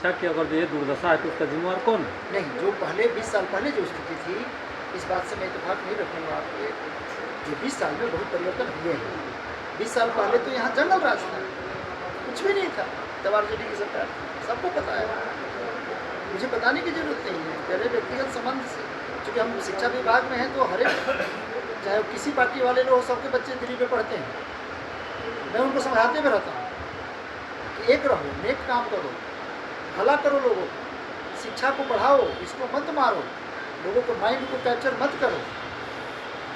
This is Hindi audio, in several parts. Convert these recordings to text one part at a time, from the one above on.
शिक्षा की अगर ये दुर्दशा है तो उसका जिम्मेवार कौन है? नहीं, जो पहले 20 साल पहले जो स्थिति थी, इस बात से मैं इत्तेफाक नहीं रखूँगा आपके। ये 20 साल में बहुत परिवर्तन हुए हैं। 20 साल पहले तो यहाँ जंगल राज था, कुछ भी नहीं था। तवार जेडी की सरकार थी, सबको पता है। मुझे बताने की जरूरत नहीं है। मेरे व्यक्तिगत संबंध से, चूँकि हम शिक्षा विभाग में हैं, तो हर एक, चाहे वो किसी पार्टी वाले लोग, सबके बच्चे दिल्ली में पढ़ते हैं। मैं उनको समझाते भी रहता हूँ कि एक रहो, नेक काम करो, भला करो लोगों को, शिक्षा को बढ़ाओ, इसको मत मारो, लोगों को माइंड को कैप्चर मत करो।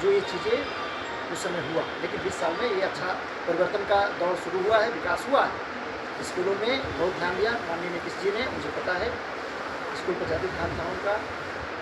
जो ये चीज़ें उस समय हुआ, लेकिन 20 साल में ये अच्छा परिवर्तन का दौर शुरू हुआ है, विकास हुआ है। स्कूलों में बहुत ध्यान दिया माननीय नीतीश जी ने, मुझे पता है। स्कूल पर ज़्यादा ध्यान था उनका,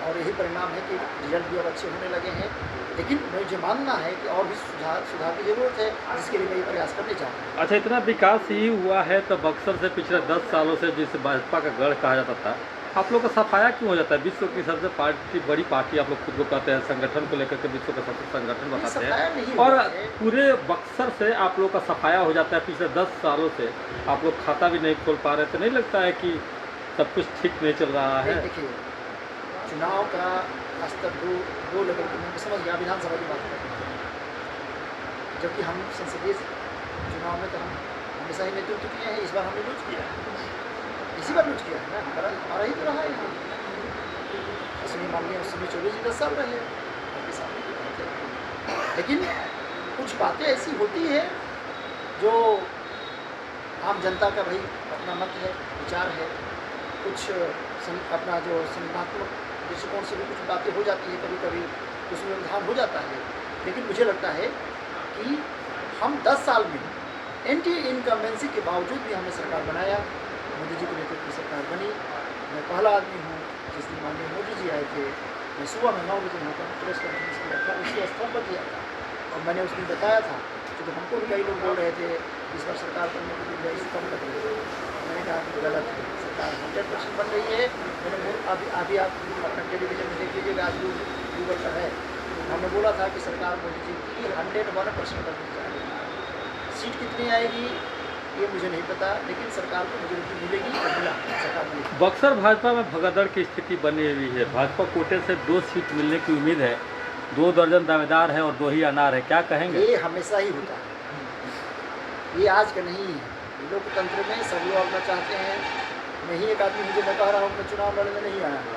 और यही परिणाम है कि रिजल्ट भी अब अच्छे होने लगे हैं। लेकिन मुझे मानना है कि और भी सुधार की ज़रूरत है, जिसके लिए मैं ये प्रयास करने चाहूँगा। अच्छा, इतना विकास ही हुआ है तो बक्सर से पिछले 10 सालों से जिसे भाजपा का गढ़ कहा जाता था, आप लोग का सफाया क्यों हो जाता है? विश्व की सबसे बड़ी पार्टी आप लोग खुद को कहते हैं, संगठन को लेकर के विश्व का सबसे संगठन बताते हैं, और पूरे बक्सर से आप लोग का सफाया हो जाता है। पिछले 10 सालों से आप लोग खाता भी नहीं खोल पा रहे, तो नहीं लगता है कि सब कुछ ठीक नहीं चल रहा है? देखिए, चुनाव का स्तर दो लेवल पर, मैं समझ गया, विधानसभा की बात करते हैं, जबकि हम संसदीय चुनाव में तो हम हमेशा ही नेतृत्व किए हैं। इस बार हमने लूज किया है, इसी बार लूज किया है ना, हमारा ही तो रहा है यहाँ। इसलिए माननीय उस समय 24 जी 10 साल रहे, आपके सामने की बात है। लेकिन कुछ बातें ऐसी होती है जो आम जनता का भाई अपना मत है, विचार है, कुछ अपना जो संगठनात्मक दृष्टिकोण से भी कुछ बातें हो जाती है, कभी कभी उसमें व्यवधान हो जाता है। लेकिन मुझे लगता है कि हम 10 साल में एंटी इनकम्बेंसी के बावजूद भी हमने सरकार बनाया। मोदी जी के नेतृत्व की सरकार बनी। मैं पहला आदमी हूँ जिस दिन माननीय मोदी जी आए थे, मैं सुबह में 9 बजे यहाँ पर प्रेस कॉन्फ्रेंस किया था, उसी स्थल पर किया था। और मैंने उस दिन बताया था, क्योंकि हमको भी कई लोग बोल रहे थे इस बार सरकार बनने के लिए इस कम कर रही है। मैंने कहा कि गलत है, सरकार 100% बन रही है। मैंने अभी आप अपना टेलीविजन में देख लीजिएगा, आज गूगल पर है, हमने बोला था कि सरकार मोदी जी की 101% बननी चाहिए। सीट कितनी आएगी ये मुझे नहीं पता, लेकिन सरकार को मेजोरिटी मिलेगी तो मिला, सरकार मिलेगी। बक्सर भाजपा में भगदड़ की स्थिति बनी हुई है। भाजपा कोटे से 2 सीट मिलने की उम्मीद है, 2 दर्जन दावेदार हैं और 2 ही अनार है, क्या कहेंगे? ये हमेशा ही होता है, ये आज का नहीं है। लोकतंत्र में सब लोग अपना चाहते हैं। मैं ही एक आदमी हूँ जो मैं कह रहा हूँ मैं चुनाव लड़ने नहीं आया हूँ,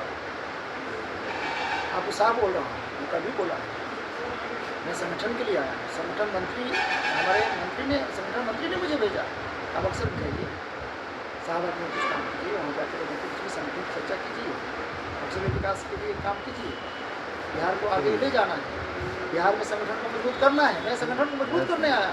आपको साफ बोल रहा हूँ, मैं कभी बोला है। मैं संगठन के लिए आया हूँ। संगठन मंत्री, हमारे संगठन मंत्री ने मुझे भेजा, आप अक्सर जाइए साहब, अपने कुछ काम कीजिए, वहाँ जाकर कुछ भी संगठन की चर्चा कीजिए, अक्सर विकास के लिए काम कीजिए। बिहार को आगे ले जाना है, बिहार में संगठन को मजबूत करना है। मैं संगठन को मजबूत करने आया।